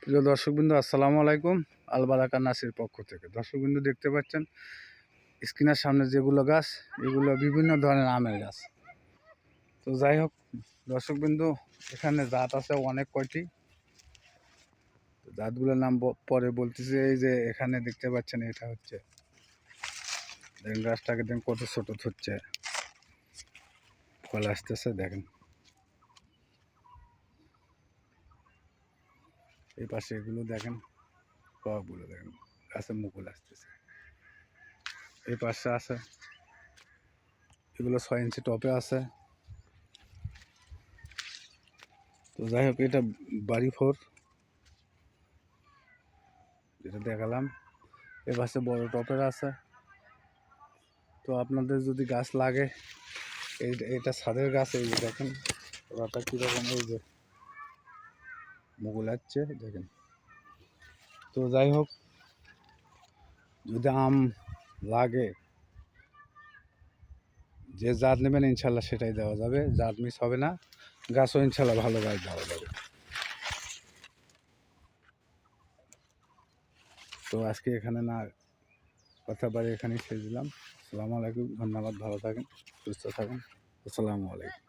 প্রিয় দর্শকবৃন্দ, আসসালামু আলাইকুম। আল বারাকা নার্সারির পক্ষ থেকে দর্শকবৃন্দ দেখতে পাচ্ছেন স্ক্রিনের সামনে যেগুলো গাছ, এগুলো বিভিন্ন ধরনের আমের গাছ। তো যাই হোক দর্শকবৃন্দ, এখানে জাত আছে অনেক কয়টি। জাতগুলোর নাম পরে বলতেছি। এই যে এখানে দেখতে পাচ্ছেন, এটা হচ্ছে দেখেন গাছটাকে, দেখেন কত ছোট হচ্ছে, ফল আসতেছে। দেখেন এই পাশে এগুলো দেখেন, সবগুলো দেখেন গাছের মুকুল আসতেছে। এই পাশে আছে, এগুলো 6 ইঞ্চি টপে আছে। তো যাই হোক, এটা বাড়ি 4 যেটা দেখালাম। এ পাশে বড় টপের আছে। তো আপনাদের যদি গাছ লাগে, এটা ছাদের গাছ। এই যে দেখেন ওটা কীরকম, এই যে মুকুল আসছে দেখেন। তো যাই হোক, যদি আম লাগে, যে জাত নেবেন ইনশাল্লাহ সেটাই দেওয়া যাবে, জাত মিস হবে না। গাছও ইনশাল্লাহ ভালো গাছ দেওয়া যাবে। তো আজকে এখানে না কথা বাড়ি এখানেই ছেড়ে দিলাম। আসসালামু আলাইকুম, ধন্যবাদ, ভালো থাকেন, সুস্থ থাকেন। আসসালামু আলাইকুম।